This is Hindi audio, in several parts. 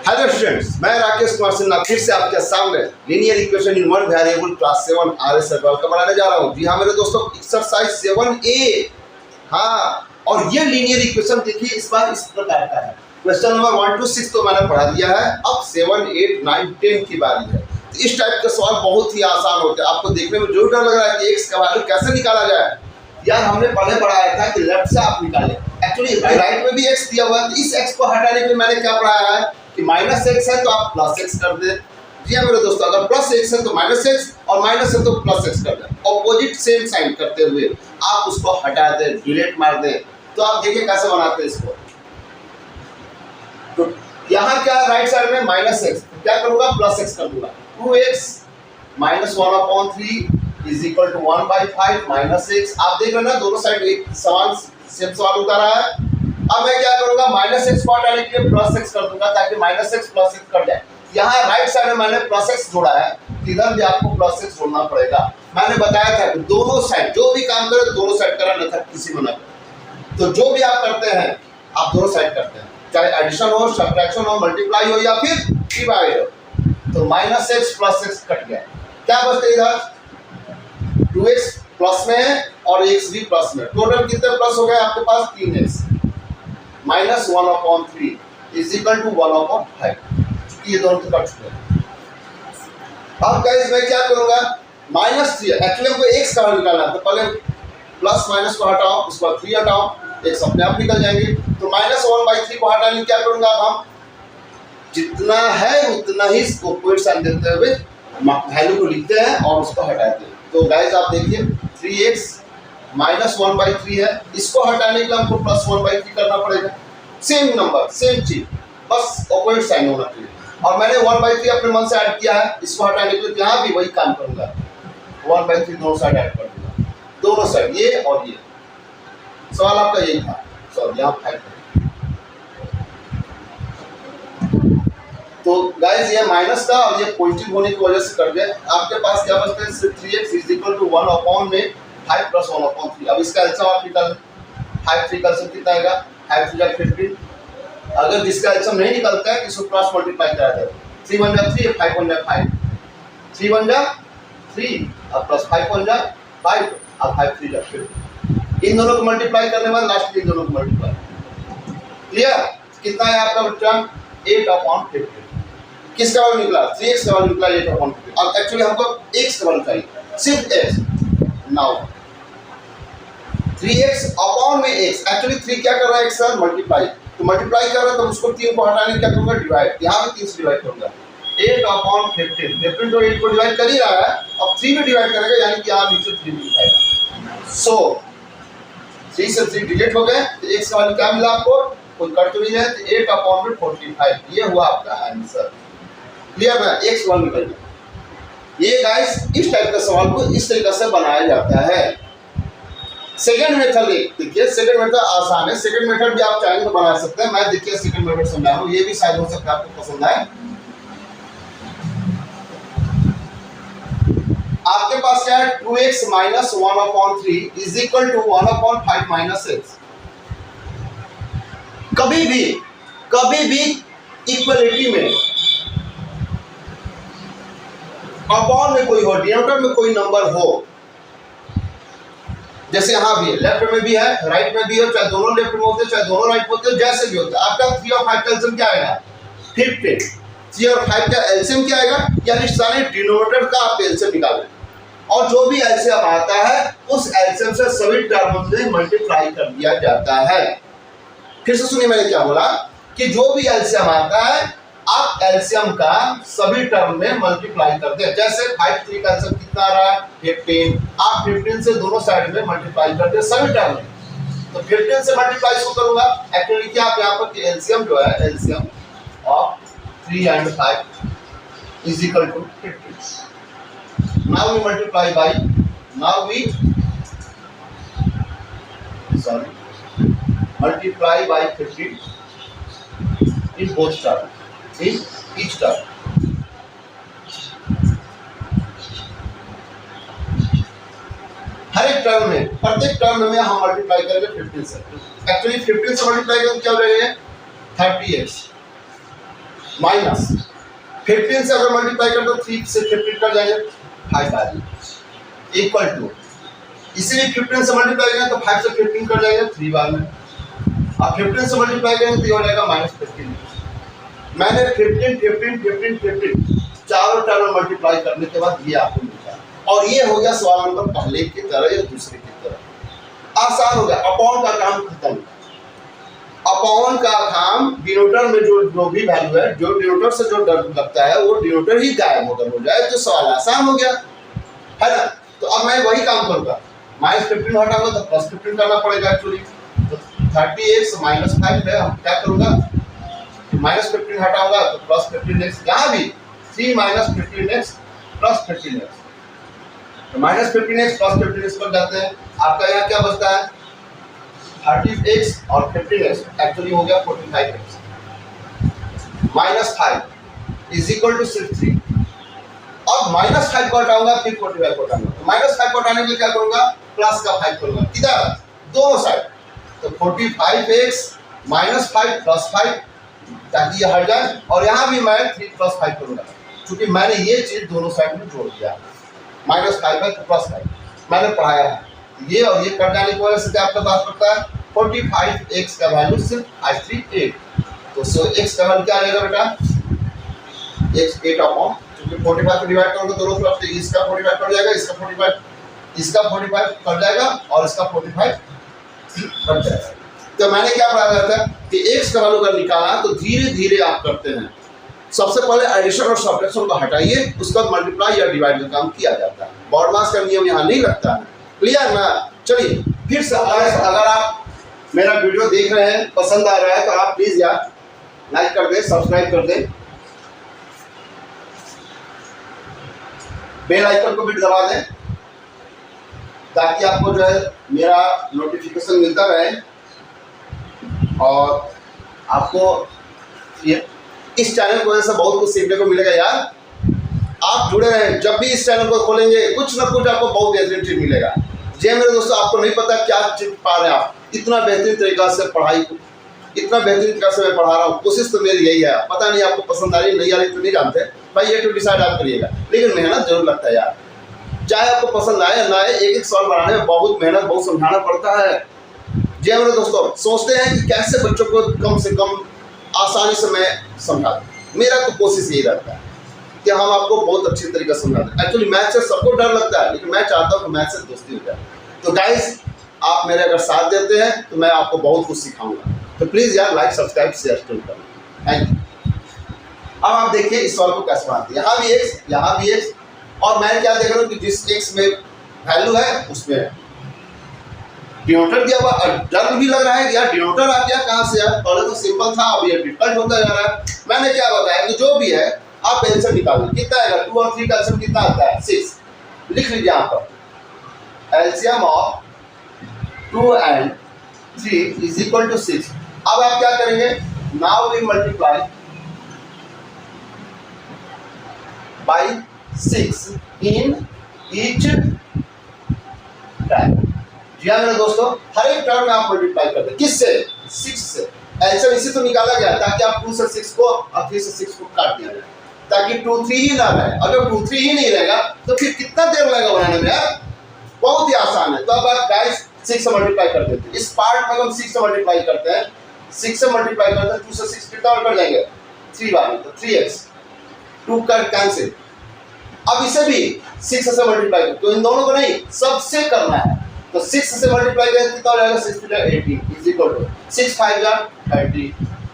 हेलो स्टूडेंट्स, मैं राकेश कुमार सिन्हा फिर से आपके सामने linear equation in one variable class 7 RS circle का बनाने जा रहा हूँ। जी हाँ मेरे दोस्तों, एक्सरसाइज 7A। हाँ, और ये लीनियर इक्वेशन देखिए इस बार इस प्रकार का है। क्वेश्चन नंबर 1 to 6 तो मैंने पढ़ा दिया है, अब 7, 8, 9, 10 की बारी है। तो इस टाइप के सवाल बहुत ही आसान होते हैं। आपको देखने में जो डर लग रहा है कि एक्स का वैल्यू कैसे निकाला जाए, यार हमने पहले पढ़ाया था कि लेफ्ट से आप निकालें। एक्चुअली राइट में भी एक्स दिया हुआ है, तो इस एक्स को हटाने के लिए मैंने क्या पढ़ाया है कि माइनस एक्स है तो आप प्लस एक्स कर दे। जी हाँ मेरे दोस्तों, अगर प्लस एक्स है तो माइनस एक्स और माइनस है तो प्लस एक्स कर दें। ऑपोजिट सेम साइन करते हुए आप उसको हटा दें, डिलीट मार दें। तो आप देखिए कैसे बनाते हैं इसको। तो यहाँ क्या राइट साइड में माइनस एक्स, तो क्या करूँगा प्लस एक्स कर दूंगा। 2x minus 1/3 is equal to 1/5 minus x. आप देख रहे हैं ना, दोनों साइड एक समान सेम सवाल उतारा है। अब मैं क्या करूंगा, माइनस एक्स को हटाने के लिए प्लस एक्स कर दूंगा ताकि minus x plus x cut जाए। यहाँ राइट साइड में मैंने प्लस एक्स जोड़ा है, इधर भी आपको प्लस एक्स जोड़ना पड़ेगा। मैंने बताया था कि दोनों साइड जो भी काम करे दोनों साइड करा, नहीं किसी में ना करें। तो जो भी आप करते हैं आप दोनों साइड करते हैं, चाहे एडिशन हो, सब्ट्रैक्शन हो, मल्टीप्लाई हो या फिर डिवाइड हो। तो minus x plus x cut गया, क्या बचता है इधर 2x प्लस में है और x भी प्लस में। टोटल कितने प्लस हो गए आपके पास 3x minus 1/3 is equal to 1/5। ये दोनों तो कट चुके हैं। अब गाइस मैं क्या करूंगा, -3 एक्चुअली हमको x का वैल्यू निकालना है, तो पहले प्लस माइनस को हटाओ, उसके बाद 3 हटाओ, x अपने आप निकल जाएंगे। तो -1/3 को हटाने क्या करूंगा, अब हम जितना है उतना ही इसको पॉइंट साइन देते हुए वैल्यू को लिखते हैं और उसको हटाते हैं। तो गाइस आप देखिए 3x माइनस 1/3 है, इसको हटाने के लिए हमको प्लस 1/3 करना पड़ेगा। सेम नंबर सेम चीज, बस ऑपोजिट साइन होना चाहिए। और मैंने 1/3 अपने मन से ऐड किया है, इसको हटाने के लिए यहाँ भी वही काम करूंगा, 1/3 दोनों साइड ऐड कर दूंगा, दोनों साइड ये और ये। सवाल आपका यही था, सॉरी यहाँ 5। तो गाइस ये माइनस था और ये पॉजिटिव होने की वजह से कर गए। आपके पास क्या बचता है, 3x इज इक्वल टू 1 में 5 प्लस 1/3। अब इसका एलसीएम आप निकाल, 5 3 का एलसीएम कितना आएगा, 5 3 15। अगर जिसका एलसीएम नहीं निकलता है इसको क्रॉस मल्टीप्लाई करा जाए, 3 1 जा 3, 5 1 जा 5, 3 1 जा 3 और प्लस 5 1 जा 5 और 5 3 जा 5। इन दोनों को मल्टीप्लाई करने के बाद लास्ट में इन दोनों को मल्टीप्लाई। क्लियर? कितना है आपका बच्चा 8/15। किसका वैल्यू निकला, 3x का वैल्यू निकला 8/15। अब एक्चुअली हमको x का वैल्यू चाहिए, सिर्फ x। नाउ 3x अपॉन में x, एक्चुअली 3 क्या कर रहा है, x से मल्टीप्लाई, तो मल्टीप्लाई कर रहा है तो उसको 3 को हटाने क्या करूंगा, डिवाइड। यहाँ भी 3 से डिवाइड करूंगा, 8/15। 15 तो 8 को डिवाइड कर ही रहा है, अब 3 में डिवाइड करेगा, यानी कि यहाँ नीचे 3 लिखाएगा। सो 3 से 3 डिलीट हो गए, तो x का वैल्यू क्या मिला आपको, कोई कट तो नहीं है, तो 8/45। ये हुआ आपका आंसर। क्लियर है, एक सवाल निकल गया। ये गाइस इस टाइप का सवाल को इस तरीके से बनाया जाता है। सेकंड मेथड देखिए, सेकंड मेथड आसान है। सेकंड मेथड भी आप चाहेंगे तो बना सकते हैं। मैं देखिए सेकंड मेथड समझा रहा हूं, ये भी शायद हो सकता है आपको पसंद आए। आपके पास क्या है, 2x minus 1/3 is equal to 1/5 minus x. कभी भी इक्वलिटी में अपॉन में कोई हो, डिनोमिनेटर में कोई नंबर हो, जैसे यहाँ भी है, लेफ्ट में भी है राइट में भी हो, चाहे दोनों लेफ्ट में होते चाहे दोनों राइट में होते, जैसे भी होता है। आपका 3 और 5 का एलसीएम क्या आएगा, 15। 3 और 5 का एलसीएम क्या आएगा, यानी सारे डिनोमिनेटर का आप एलसीएम निकालें और जो भी एलसीएम आता है उस एलसीएम से सभी टर्म में मल्टीप्लाई कर दिया जाता है। फिर से सुनिए मैंने क्या बोला कि जो भी एलसीएम आता है आप एलसीएम का सभी टर्म में मल्टीप्लाई कर दे। जैसे 5 3 का एलसीएम कितना आ रहा है 15, आप 15 से दोनों साइड में मल्टीप्लाई कर दे सभी टर्म में। तो 15 से मल्टीप्लाई क्यों करूंगा, एक्चुअली क्या आप यहाँ पर एलसीएम जो है, LCM of 3 and 5 is equal to 15। Now we multiply by, multiply by 15 in both terms, in each term. हर एक टर्म में, प्रत्येक टर्म में हम मल्टीप्लाई करेंगे 15 से। एक्चुअली 15 से मल्टीप्लाई करेंगे क्या हो जाएगा 30x माइनस 15 से अगर मल्टीप्लाई कर दो 3 से 15 कर जाएंगे 5 आ जाएगी इक्वल टू, इसीलिए 15 से मल्टीप्लाई करें तो 5 से 15 कर जाएगा 3 बार में, अब 15 से मल्टीप्लाई करें तो ये हो जाएगा -15। मैंने 15 15 15 15 चारों टर्म मल्टीप्लाई करने के बाद ये आपको मिलता है, और ये हो गया सवाल नंबर पहले की तरह या दूसरे की तरह, आसान हो गया। अपॉन का काम खत्म, अपॉन का काम डिनोटर में जो भी वैल्यू है, जो डिनोटर से जो लगता है वो डिनोटर ही गायब होकर हो जाए तो सवाल आसान हो गया, है ना। तो अब मैं वही काम करूंगा, -15 हटाऊंगा तो +15 करना पड़ेगा एक्चुअली, तो 30x -5 है, हम क्या करूंगा -15 हटाऊंगा तो +15x, यहाँ भी 3 - 15x + 15x, तो -15x + 15x पर जाते हैं, आपका यहाँ क्या बचता है 30x और 15x एक्चुअली हो गया 45x, -5 = सिर्फ 3। अब -5 को हटाऊंगा फिर 45 को हटाऊंगा, तो -5 को हटाने के लिए क्या करूंगा प्लस का 5 करूंगा, किधर दोनों साइड, तो 45x -5 + 5 ताकि ये हट जाए, और यहाँ भी मैं 3 + 5 करूंगा क्योंकि मैंने ये चीज दोनों साइड में जोड़ दिया, -5 है तो +5 मैंने पढ़ाया है, ये और ये कट जाने की वजह से आपका पास पड़ता है 45x का वैल्यू सिर्फ 538, तो सो x का वैल्यू क्या आएगा बेटा x 8 अपॉन, क्योंकि 45 को डिवाइड करोगे दोनों तरफ से, इसका 45 कट जाएगा, इसका 45 कट जाएगा और इसका 45 कट जाएगा। तो मैंने क्या पढ़ाया था कि x का वैल्यू अगर निकालना तो धीरे धीरे आप करते हैं, सबसे पहले एडिशन और सब्ट्रैक्शन को हटाइए, उसके बाद मल्टीप्लाई या डिवाइड का काम किया जाता है, बॉडमास का नियम यहाँ नहीं लगता है, क्लियर ना। चलिए फिर से अगर आप मेरा वीडियो देख रहे हैं पसंद आ रहा है तो आप प्लीज यार लाइक कर दें, सब्सक्राइब कर दें, बेल आइकन को भी दबा दें ताकि आपको जो है मेरा नोटिफिकेशन मिलता रहे, और आपको इस चैनल की वजह से बहुत कुछ सीखने को मिलेगा यार, आप जुड़े रहें, जब भी इस चैनल को खोलेंगे कुछ ना कुछ आपको बहुत बेहतरीन चीज मिलेगा। जी मेरे दोस्तों, आपको नहीं पता क्या चीज पा रहे हैं आप, इतना बेहतरीन तरीका से पढ़ाई, इतना बेहतरीन तरीका से मैं पढ़ा रहा हूँ, कोशिश तो मेरी यही है, पता नहीं आपको पसंद आ रही नहीं आ रही तो नहीं जानते भाई, ये तो डिसाइड आप करिएगा, लेकिन मेहनत जरूर लगता है यार, चाहे आपको पसंद आए या ना आए, एक एक सवाल बनाने में बहुत मेहनत, बहुत समझाना पड़ता है। जी मेरे दोस्तों, सोचते हैं कि कैसे बच्चों को कम से कम आसानी से मैं समझा दूं, मेरा तो कोशिश यही रहता है कि हम आपको बहुत अच्छी तरीके से समझा दें। एक्चुअली मैथ से सबको डर लगता है, लेकिन मैं चाहता हूँ कि मैथ से दोस्ती हो जाए, तो गाइस आप मेरे अगर साथ देते हैं तो मैं आपको बहुत कुछ सिखाऊंगा, तो प्लीज़ यार लाइक सब्सक्राइब शेयर करना, थैंक यू। अब आप देखिए इस सवाल को कैसे बनाते हैं, यहाँ भी x, यहाँ भी x, और मैं क्या देख रहा हूँ कि जिस x में वैल्यू है उसमें डिनोटर दिया हुआ, डर भी लग रहा है कि यार डिनोटर आ गया कहाँ से यार, पहले तो सिंपल था अब ये डिफिकल्ट होता जा रहा है। मैंने क्या बताया कि जो भी है आप आंसर निकालिए, कितना आएगा 2 और 3 का आंसर कितना आता है 6, लिख लीजिए यहाँ पर, LCM of 2 and 3 is equal to 6। अब आप क्या करेंगे, now we multiply by 6 in each time. जी हाँ मेरे दोस्तों, हर एक टर्म में आप मल्टीप्लाई करते हैं, किससे 6 से, आंसर इसी तो निकाला गया ताकि आप 2 से 6 को और 3 से 6 को काट दिया जाए, ताकि 2 3 ही ना रहे, अगर 2 3 ही नहीं रहेगा तो फिर कितना देर लगेगा बनाने में यार, बहुत ही आसान है। तो अब आप गाइस 6 से मल्टीप्लाई कर देते हैं, इस पार्ट में हम 6 से मल्टीप्लाई करते हैं, 6 से मल्टीप्लाई करते हैं, 2 से 6 कितना और कर जाएंगे 3 बार में, तो 3x, 2 कर कैंसिल। अब इसे भी 6 से मल्टीप्लाई तो इन दोनों को नहीं सबसे करना है, तो 6 से मल्टीप्लाई करें कितना हो जाएगा 6 * 18 इज इक्वल टू 6 × 5 = 30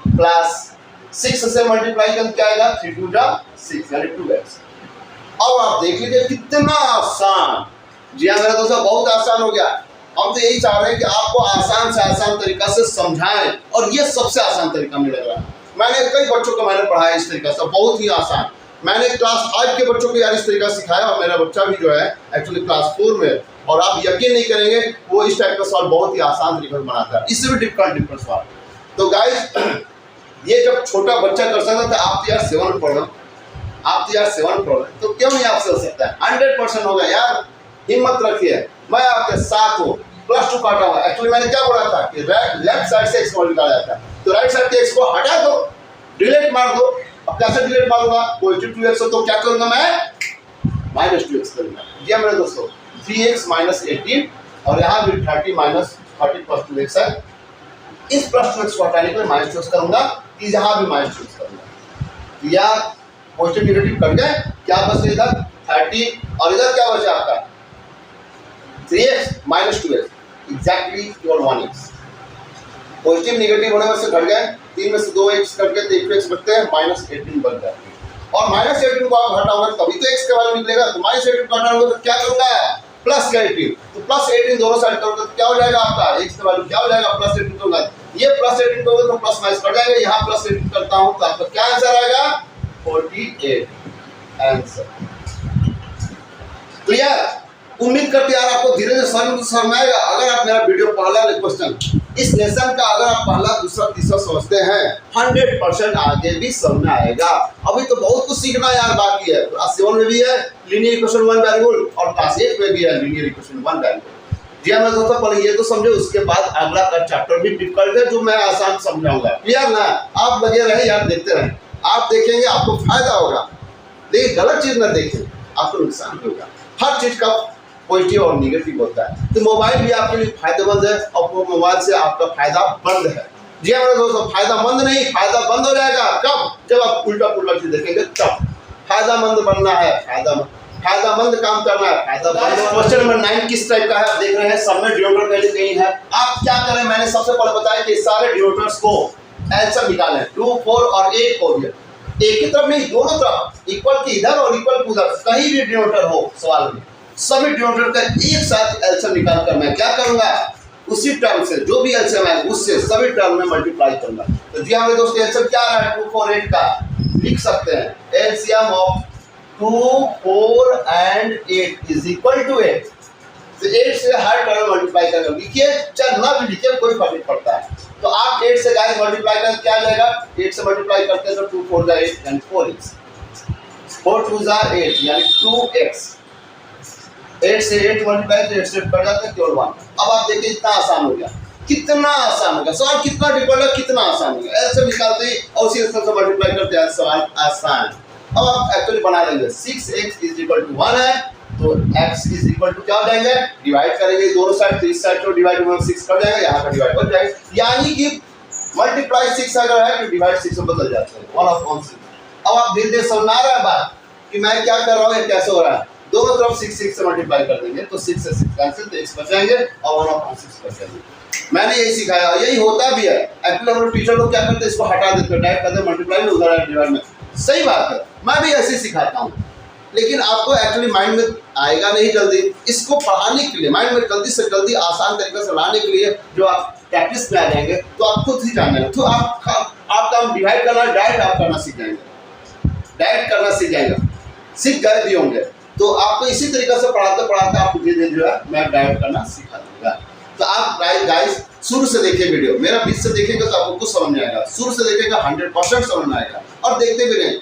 प्लस 6 से मल्टीप्लाई करें क्या आएगा 3 × 2 = 6 यानी 2x। अब आप देख लीजिए कितना आसान, जी हाँ मेरा दोस्तों बहुत आसान हो गया। हम तो यही चाह रहे हैं कि आपको आसान से आसान तरीका से समझाएं, और ये सबसे आसान तरीका मिलेगा। मैंने कई बच्चों को मैंने पढ़ाया इस तरीका से, बहुत ही आसान। मैंने क्लास 5 के बच्चों को यार इस तरीका सिखाया, और मेरा बच्चा भी जो है एक्चुअली क्लास 4 में, और आप यकीन नहीं करेंगे वो इस टाइप का सवाल बहुत ही आसान तरीके से बनाता है, इससे भी डिफरेंट सवाल। तो गाइस ये जब छोटा बच्चा कर सकता था, आप तो यार 7 पढ़ रहे, आप तो यार 7 पढ़ रहे, तो क्यों नहीं आपसे हो सकता है, 100% होगा यार, हिम्मत रखिए, मैं आपके साथ हूँ। +2 काटा हुआ, एक्चुअली मैंने क्या बोला था कि लेफ्ट साइड से x को निकाला जाता है, तो राइट साइड के x को हटा दो, डिलीट मार दो, अब कैसे डिलीट मारूंगा, पॉजिटिव 2x हो तो क्या करूंगा मैं माइनस 2x करूंगा। जी मेरे दोस्तों 3x माइनस 18 और यहाँ भी 30 माइनस 30 प्लस 2x है। इस प्लस 2x को हटाने के लिए माइनस 2x करूंगा, यहाँ भी माइनस 2x करूंगा। या पॉजिटिव नेगेटिव कट गए, क्या बचे इधर 30 और इधर क्या बचा आपका 3x माइनस 2x एग्जैक्टली केवल 1x। पॉजिटिव नेगेटिव होने से घट गए, 3 में से 2x कट गए तो 1x बचते हैं, माइनस 18 बन जाते हैं। और माइनस 18 को आप हटाओगे तभी तो x के वैल्यू निकलेगा। तो माइनस 18 को हटाओगे तो क्या करूंगा प्लस 18, तो प्लस 18 दोनों साइड करोगे तो क्या हो जाएगा आपका x का वैल्यू क्या हो जाएगा प्लस 18 करूंगा, ये प्लस 18 करोगे तो प्लस माइनस कट जाएगा, यहाँ प्लस 18 करता हूँ तो आपका क्या आंसर आएगा 48 आंसर। तो यार उम्मीद करते यार आपको धीरे धीरे समझ में आएगा। अगर आप मेरा वीडियो पहला क्वेश्चन इस लेसन का अगर आप पहला दूसरा तीसरा समझते हैं 100% आगे भी समझ में आएगा। अभी तो बहुत कुछ सीखना यार बाकी है। क्लास 7 में भी है लीनियर इक्वेशन 1 वेरिएबल और क्लास 8 में भी है लीनियर इक्वेशन 1 वेरिएबल। जी मैं दोस्तों पहले ये तो समझे, उसके बाद अगला का चैप्टर भी डिफिकल्ट है जो मैं आसान समझाऊंगा। क्लियर ना, आप लगे रहे यार देखते रहे, आप देखेंगे आपको फायदा होगा, लेकिन गलत चीज ना देखें आपको नुकसान होगा। हर चीज का पॉजिटिव और निगेटिव होता है। तो मोबाइल भी आपके लिए फायदेमंद है और वो मोबाइल से आपका फायदा बंद है। जी हमारे दोस्तों फायदामंद नहीं, फायदा बंद हो जाएगा कब, जब आप उल्टा पुल्टा चीज देखेंगे तब। फायदामंद बनना है, फायदामंद काम करना है, फायदा बंद। क्वेश्चन नंबर 9 किस टाइप का है आप देख रहे हैं, सब में डिनोमिनेटर वैल्यू कहीं है। आप क्या करें, मैंने सबसे पहले बताया कि सारे डिनोमिनेटर्स को आंसर निकालें 2, 4 और 8 को भी एक ही तरफ नहीं दोनों तरफ इक्वल की इधर और इक्वल की उधर, कहीं भी डिनोमिनेटर हो सवाल में सभी डिनोमिनेटर का एक साथ एलसीएम निकाल कर मैं क्या करूंगा उसी टर्म से जो भी एलसीएम है उससे सभी टर्म में मल्टीप्लाई करूंगा। तो जी हमारे दोस्तों एलसीएम क्या आ रहा है 2, 4, 8 का लिख सकते हैं LCM of 2, 4 and 8 is equal to 8। तो 8 से हर टर्म मल्टीप्लाई करके लिखिए, चाहे ना भी लिखिए कोई फर्क नहीं पड़ता है। तो आप 8 से गाइस मल्टीप्लाई करें क्या आ जाएगा, 8 से मल्टीप्लाई करते हैं तो 2, 4 जा 8 यानी 4x, 4 2 जा 8 यानी 2x। 8 से 8 मल्टीप्लाई तो 8 से कट जाता है केवल 1। अब आप देखिए इतना आसान हो गया, कितना आसान हो गया सवाल, कितना डिफिकल्ट है कितना आसान हो गया। ऐसे निकालते ही और उसी तरह से मल्टीप्लाई करते हैं सवाल आसान। अब आप एक्चुअली बना लेंगे 6x इज इक्वल टू 1 है तो x इज इक्वल टू क्या हो जाएंगे, डिवाइड करेंगे दोनों साइड, तो इस साइड को डिवाइड में 6 कर जाएगा, यहाँ का डिवाइड बन जाएगा, यानी कि मल्टीप्लाई 6 अगर है तो डिवाइड 6 में बदल जाता है 1/6। अब आप धीरे धीरे समझ आ रहा है बात कि मैं क्या कर रहा हूँ ये कैसे हो रहा है। दोनों तरफ 6 से मल्टीप्लाई कर देंगे तो 6 से 6 कैंसिल तो x बच जाएंगे और 1/6 बच जाएंगे। मैंने यही सिखाया, यही होता भी है। एक्चुअली हम लोग टीचर लोग क्या करते हैं इसको हटा देते हैं, डायरेक्ट करते हैं मल्टीप्लाई में उधर डिवाइड में। सही बात है, मैं भी ऐसे सिखाता हूँ, लेकिन आपको एक्चुअली माइंड में आएगा नहीं जल्दी। इसको पढ़ाने के लिए माइंड में जल्दी से जल्दी आसान तरीके से लाने के लिए जो आप प्रैक्टिस में आ जाएंगे तो आप खुद ही जानेंगे। तो आप काम डिवाइड करना डायरेक्ट आप करना सीख जाएंगे, डायरेक्ट करना सीख जाएंगे, सीख गए भी होंगे। तो आपको इसी तरीके से पढ़ाते पढ़ाते आप धीरे धीरे जो है मैं डायरेक्ट करना सिखा दूंगा। तो आप गाइस शुरू से देखिए वीडियो, मेरा बीच से देखेंगे तो आपको कुछ समझ में आएगा, शुरू से देखेगा 100% समझ में आएगा। और देखते भी नहीं,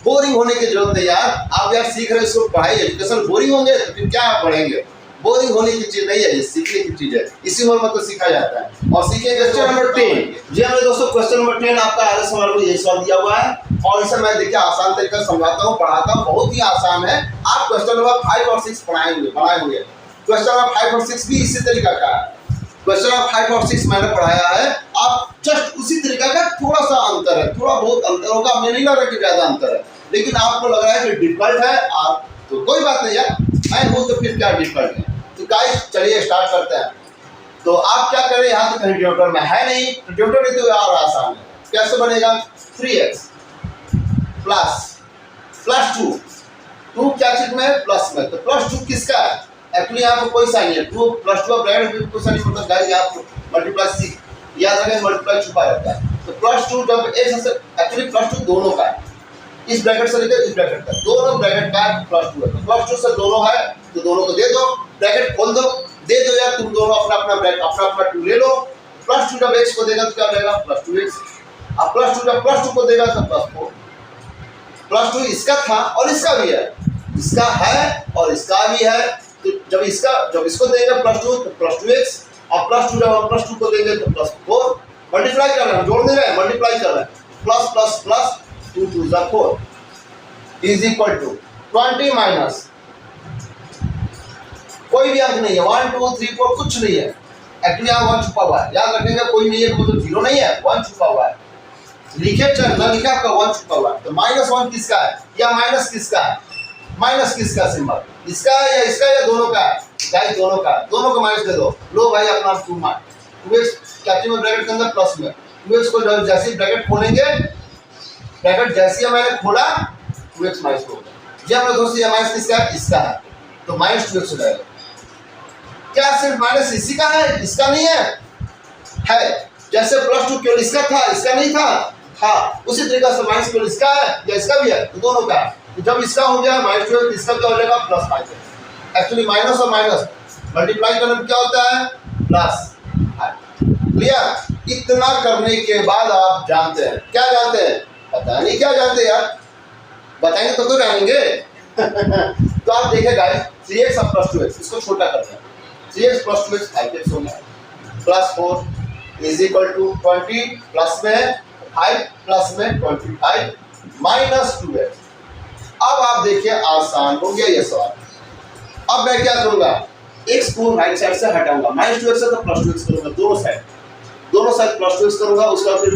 बोरिंग होने की जरूरत नहीं यार। आप यार सीख रहे इसको पढ़ाई एजुकेशन बोरिंग होंगे तो फिर क्या आप पढ़ेंगे। बोरिंग होने की चीज नहीं है, ये सीखने की चीज है, इसी उम्र में तो सीखा जाता है। और सीखेंगे क्वेश्चन नंबर 10। जी हमारे दोस्तों क्वेश्चन नंबर 10 आपका आगे सवाल में यही सवाल दिया हुआ है और इसे मैं देखिए आसान तरीके से समझाता हूँ, पढ़ाता हूँ, बहुत ही आसान है। आप क्वेश्चन नंबर 5 और 6 बनाए होंगे। क्वेश्चन नंबर 5 और 6 भी इसी तरीका का है। क्वेश्चन नंबर 5 और 6 मैंने पढ़ाया है, आप जस्ट उसी तरीका का थोड़ा सा अंतर है, थोड़ा बहुत अंतर होगा, हमें नहीं लग रहा कि ज्यादा अंतर है, लेकिन आपको लग रहा है कि डिफिकल्ट है। आप तो कोई बात नहीं यार, मैं हूँ तो फिर क्या डिफिकल्ट है। तो गाइस चलिए स्टार्ट करते हैं। तो आप क्या करें, यहाँ तो कहीं डिनोमिनेटर में है नहीं, तो डिनोमिनेटर नहीं तो यार आसान है। कैसे बनेगा 3x प्लस 2 क्या चीज में है प्लस में, तो प्लस 2 किसका है, एक्चुअली यहाँ पर कोई साइन है 2 प्लस 2 ब्रैकेट कोई साइन मतलब गाइस आप मल्टीप्लाई 6 याद रखें, मल्टीप्लाई छुपा रहता है। तो प्लस 2 जब x से एक्चुअली प्लस 2 दोनों का है, इस ब्रैकेट से लेकर इस ब्रैकेट तक दोनों ब्रैकेट का प्लस 2 है, तो प्लस 2 से दोनों है तो दोनों को दे दो, ब्रैकेट खोल दो, दे दो यार तुम दोनों अपना अपना ब्रैकेट अपना 2 ले लो। प्लस 2 जब x को देगा तो क्या रहेगा प्लस 2x, अब प्लस 2 जब प्लस 2 को देगा तो प्लस 4। प्लस 2 इसका था और इसका भी है, इसका है और इसका भी है, तो जब इसको देंगे प्लस 2 तो प्लस 2x और प्लस 2 जब प्लस 2 को देंगे तो प्लस 4। मल्टीप्लाई कर रहे हैं, जोड़ नहीं रहे हैं, मल्टीप्लाई कर रहे हैं, प्लस प्लस प्लस 2 2 ज़ा 4 इज इक्वल टू 20 माइनस कोई भी अंक नहीं है, 1 2 3 4 कुछ नहीं है। एक्चुअली यहाँ 1 छुपा हुआ है, याद रखेंगे कोई नहीं है मतलब 0 नहीं है, 1 छुपा हुआ है। लिखे चल ना लिखा आपका 1 छुपा हुआ है। तो -1 किसका है या माइनस किसका है? माइनस किसका सिंबल, इसका है या इसका या दोनों का है? गाइस दोनों का, दोनों को माइनस दे दो। लो भाई अपना 2 मार्क 2x कैपिटल में ब्रैकेट के अंदर प्लस में 2x को जैसे ब्रैकेट खोलेंगे, ब्रैकेट जैसे मैंने खोला 2x माइनस हो गया। ये अपना दोस्त ये माइनस किसका है? इसका है, तो -2x हो जाएगा। क्या सिर्फ माइनस इसी का है, इसका नहीं है? है। जैसे +2 केवल इसका था, इसका नहीं था, उसी तरीके से माइनस केवल इसका है या इसका भी है, तो दोनों का है। तो जब इसका हो गया -12 इसका क्या हो जाएगा? +5। एक्चुअली माइनस और माइनस मल्टीप्लाई करने में क्या होता है? +5। क्लियर? इतना करने के बाद आप जानते हैं, क्या जानते हैं? पता नहीं क्या जानते हैं यार, बताएंगे तो जानेंगे। तो आप देखें गाइस 3x और +2x इसको छोटा करते हैं। 3x + 2x 5x हो गया, +4 इज इक्वल टू 20 प्लस में 5 प्लस में 25 -2x। अब आप देखिए आसान हो गया ये सवाल। अब मैं क्या करूंगा? x को राइट साइड से हटाऊंगा, -2x से तो +2x करूंगा, दोनों साइड +2x करूंगा, उसका फिर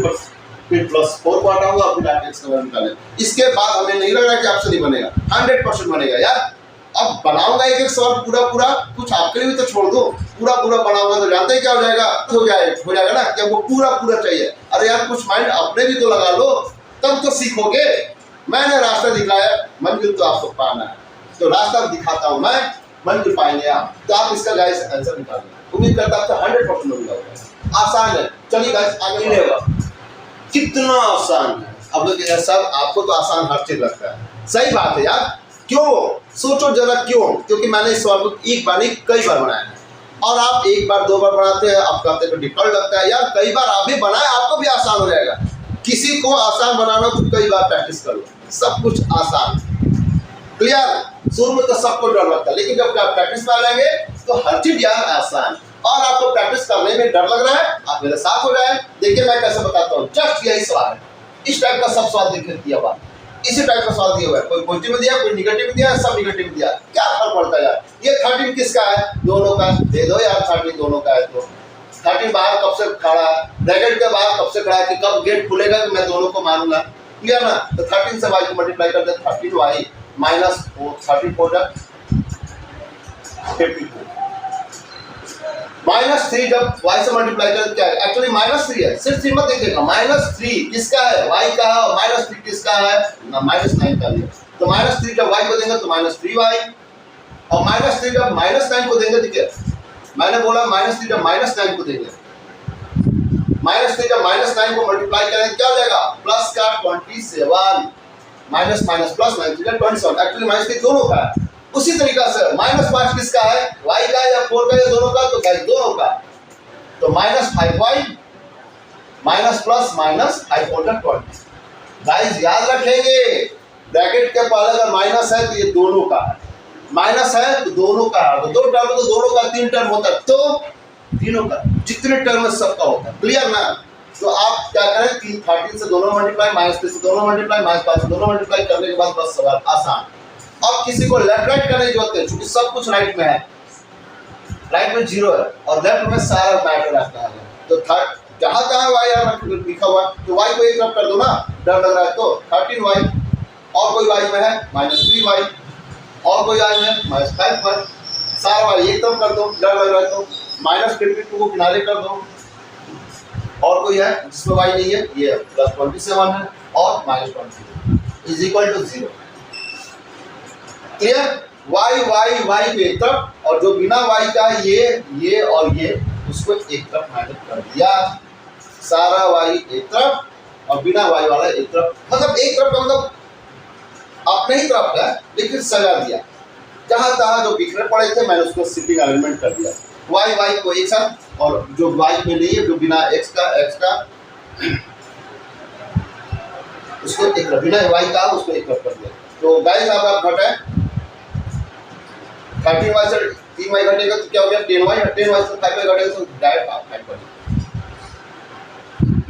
+4 को हटाऊंगा, फिर 8x का निकालें। इसके बाद हमें नहीं लग रहा है कि आपसे नहीं बनेगा, 100% बनेगा यार। अब बनाऊंगा एक सवाल पूरा कुछ आपके लिए भी तो छोड़ दो, पूरा बनाऊंगा तो जानते हैं क्या हो जाएगा? हो जाएगा ना कि वो पूरा चाहिए। अरे यार कुछ माइंड अपने भी तो लगा लो, तब तो सीखोगे। मैंने रास्ता दिखाया, मंजिल तो आपको पाना है, तो रास्ता दिखाता हूं मैं, मंजिल पाएंगे आप। तो आप इसका गाइस आंसर निकालिए। उम्मीद करता हूं आपको 100% होगा। आसान है, चलिए गाइस आगे बढ़ेगा। कितना आसान है। अब लोग सब आपको तो आसान हर चीज लगता है, सही बात है यार। क्यों? सोचो जरा क्यों? क्योंकि मैंने इस सवाल को एक बार नहीं कई बार बनाया है, और आप एक बार 2 बार बनाते हैं, आपको आपको तो डिफिकल्ट लगता है यार। कई बार आप भी बनाए, आपको भी आसान हो जाएगा। किसी को आसान बनाना तो कई बार प्रैक्टिस करो, सब कुछ आसान। क्लियर? शुरू में तो सबको डर लगता है, लेकिन जब आप प्रैक्टिस में आ जाएंगे तो हर चीज यार आसान। और आपको प्रैक्टिस करने में डर लग रहा है, आप मेरे साथ हो जाए। देखिए मैं कैसे बताता हूँ। जस्ट यही सवाल है, इस टाइप का सब सवाल देखिए दिया हुआ, इसी टाइप का सवाल दिया हुआ है। कोई पॉजिटिव में दिया, कोई निगेटिव में दिया, सब निगेटिव में दिया। क्या फर्क पड़ता है यार? ये 13 किसका है? दोनों का। दे दो यार 13 दोनों का है। तो 13 बाहर कब से खड़ा है? ब्रैकेट के बाहर कब से खड़ा है कि कब गेट खुलेगा कि मैं दोनों को मारूंगा? क्लियर ना? तो 13 से y को मल्टीप्लाई कर दे, 13y माइनस 34 -3 जब y से मल्टीप्लाई कर क्या है? एक्चुअली -3 है, सिर्फ 3 मत देखिएगा। -3 किसका है? y का है। -3 किसका है? -9 का है। तो -3 जब y को देंगे तो -3y, और -3 जब -9 को देंगे, देखिए मैंने बोला -3 जब -9 को देंगे, -3 जब -9 को मल्टीप्लाई करेंगे क्या हो जाएगा? प्लस का 27 माइनस माइनस प्लस 9 27। एक्चुअली -3 दोनों का है। उसी तरीका से -5 किसका है? y का या 4 का या दोनों का? तो गाइस दोनों का। तो -5y माइनस प्लस -5 4 20। गाइस याद रखेंगे, ब्रैकेट के पहले अगर माइनस है तो ये दोनों का है, माइनस है तो दोनों का है। तो 2 टर्म तो दोनों का, 3 टर्म होता है तो तीनों का, जितने टर्म है सबका होता है। क्लियर ना? तो आप क्या करें, 13 से दोनों मल्टीप्लाई, -3 से दोनों मल्टीप्लाई, -5 से दोनों मल्टीप्लाई करने के बाद बस सवाल आसान। अब किसी को लेफ्ट राइट करने की जरूरत है, क्योंकि सब कुछ राइट में है, राइट में 0 है और लेफ्ट में सारा मैटर रहता है। तो थर्ड जहां y लिखा हुआ है तो y को एक तरफ कर दो ना, डर लग रहा है तो 13y, और कोई y में है -3y, और कोई y में है -5y, सारा y एक तरफ कर दो, डर लग रहा है तो -52 को किनारे कर दो, और कोई है जिसमें y नहीं है, ये +27 है और -20 is equal to 0। Clear? y के एक तरफ, और जो बिना y का ये और ये उसको एक तरफ माइनस कर दिया, सारा y एक तरफ और बिना y वाला एक तरफ। मतलब एक तरफ का मतलब अपने ही तरफ का, लेकिन सजा दिया। जहां तहां जो बिखरे पड़े थे मैंने उसको शिफ्टिंग अरेंजमेंट कर दिया, y को एक साथ, और जो y में नहीं है, जो बिना x का उसको एक तरफ, बिना y का उसको एक तरफ कर दिया। तो गाइस आप घटाएं, 13y से 3y घटेगा तो क्या हो गया? 10y से 5y घटेगा तो डायरेक्ट आप 5 कर।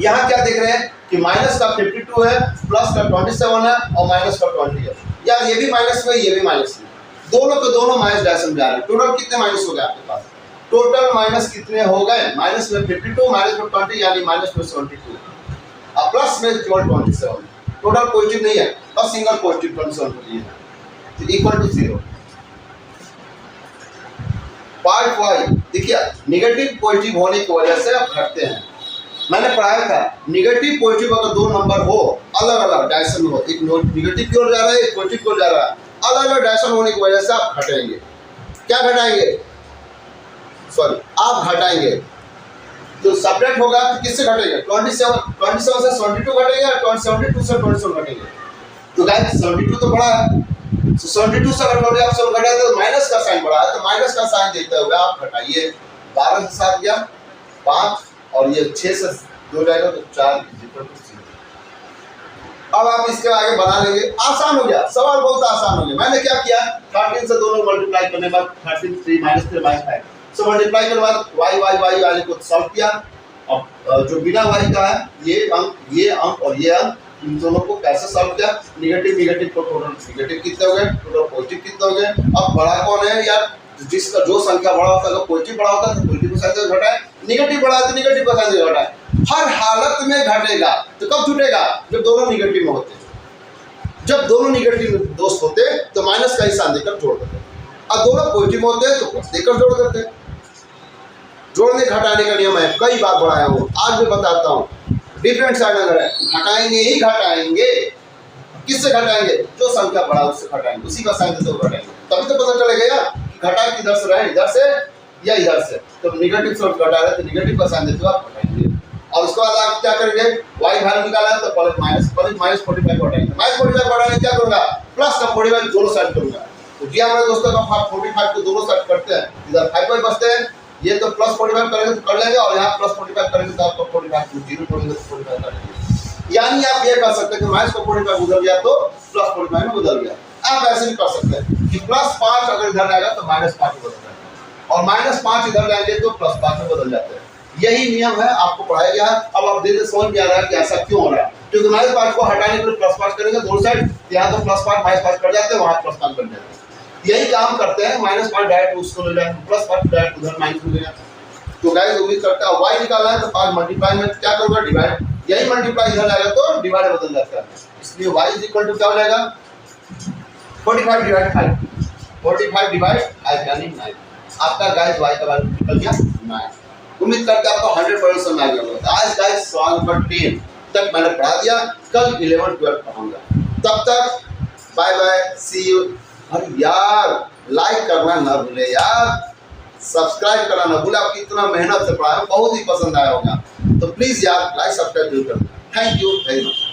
यहाँ क्या देख रहे हैं कि माइनस का 52 है, प्लस का 27 है और माइनस का 20 है। यार ये भी माइनस में, ये भी माइनस में, दोनों के दोनों माइनस डायरेक्शन में आ रहे हैं। टोटल कितने माइनस हो गए आपके पास? टोटल माइनस कितने हो गए? माइनस में 52, माइनस में 20, यानी माइनस में 72 और प्लस में केवल 27। टोटल पॉजिटिव नहीं है, बस सिंगल पॉजिटिव 27 है, तो इक्वल टू 0। पार्ट वाई देखिए, निगेटिव पॉजिटिव होने की वजह से आप घटते हैं। मैंने पढ़ाया था निगेटिव पॉजिटिव अगर दो नंबर हो अलग अलग डायरेक्शन में हो, एक निगेटिव की ओर जा रहा है, एक पॉजिटिव की ओर जा रहा है, अलग अलग डायरेक्शन होने की वजह से आप घटाएंगे। क्या घटाएंगे? सॉरी, आप घटाएंगे तो सेपरेट होगा तो किससे घटेगा? 27 से 72 घटेगा, 72 से 27 घटेगा। तो गाइस 72 तो बड़ा है, तो 72 से अगर 27 घटा तो माइनस का साइन बड़ा है, तो माइनस का साइन देते हुए आप घटाइए। 12 से 7 गया 5 और ये 6 से 2 जाएगा तो 4। अब आप इसके आगे बना लेंगे, आसान हो गया, सवाल बहुत आसान हो गया। मैंने क्या किया, 13 से दोनों मल्टीप्लाई करने के बाद 13 3 माइनस 3 माइनस 5 सो मल्टीप्लाई करने के बाद y वाले को सॉल्व किया। अब जो बिना y का है ये अंक और ये अंक, इन दोनों को कैसे सॉल्व किया? निगेटिव निगेटिव को टोटल निगेटिव कितने हो गए, टोटल पॉजिटिव कितने हो गए। अब बड़ा कौन है यार? जिसका जो संख्या बड़ा होता है, अगर पॉजिटिव बड़ा होता है तो पॉजिटिव का साइन घटाए, निगेटिव बड़ा है तो निगेटिव का साइन घटाए। हर हालत में घटेगा। तो कब छूटेगा? जब दोनों निगेटिव में होते हैं। जब दोनों निगेटिव दोस्त होते तो माइनस का ही साइन देकर जोड़ देते, और दोनों पॉजिटिव होते हैं तो प्लस देकर जोड़ देते। जोड़ने घटाने का नियम है, कई बार बढ़ाया हूँ, आज भी बताता हूँ। डिफरेंट साइन अगर है, घटाएंगे ही घटाएंगे। किससे घटाएंगे? जो संख्या बड़ा उससे घटाएंगे, उसी का साइन देते हुए घटाएंगे, तभी तो पता चलेगा यार कि घटा किधर से रहे, इधर से या इधर से। तो निगेटिव से घटा रहे तो निगेटिव का साइन देते हुए आप घटाएंगे। और उसके बाद आप क्या करेंगे? y वैल्यू निकाला है तो पहले माइनस 45 घटाएंगे। माइनस 45 घटाने क्या करूंगा? प्लस का 45 दोनों साइड करूंगा। तो जी हमारे दोस्तों का 45 को दोनों साइड करते हैं, इधर 5 बचते हैं। ये तो प्लस 45 करेंगे तो कर लेंगे, और यहाँ प्लस 45 करेंगे तो आपको 45 जीरो छोड़ेंगे तो 45 करेंगे। यानी आप ये कर सकते हैं कि माइनस का 45 उधर गया तो प्लस 45 में बदल गया। आप ऐसे भी कर सकते हैं कि प्लस 5 अगर इधर आएगा तो माइनस 5 बदल जाएगा, और माइनस 5 इधर लाएंगे तो प्लस 5 में बदल जाते हैं। यही नियम है, आपको पढ़ाया गया है। अब आप धीरे समझ में आ रहा है कि ऐसा क्यों हो रहा है, क्योंकि माइनस 5 को हटाने के लिए प्लस 5 करेंगे दोनों साइड, यहाँ तो प्लस 5 माइनस 5 कर जाते हैं, वहाँ प्लस 5 बन जाते हैं। यही काम करते हैं, माइनस 5 डायरेक्ट उसको ले जाए, प्लस 5 डायरेक्ट उधर माइनस में ले जाए। तो गाइस उम्मीद करता है y निकालना है तो 5 मल्टीप्लाई में क्या करूंगा? डिवाइड। यही मल्टीप्लाई इधर आएगा तो डिवाइड बदल जाता है, इसलिए y टू क्या हो जाएगा? 45 डिवाइड 5, 45 डिवाइड 5 यानी 9। आपका गाइस y का वैल्यू निकल गया 9। उम्मीद करते हैं आपको 100% समझ आ गया होगा। आज गाइस सवाल नंबर 10 तक मैंने पढ़ा दिया, कल 11 12 पढ़ाऊंगा। तब तक बाय बाय, सी यू। अरे यार लाइक करना ना भूले यार, सब्सक्राइब करना ना भूले। आपकी इतना मेहनत से पढ़ाया, बहुत ही पसंद आया होगा, तो प्लीज यार लाइक सब्सक्राइब जरूर करना। Thank you very much.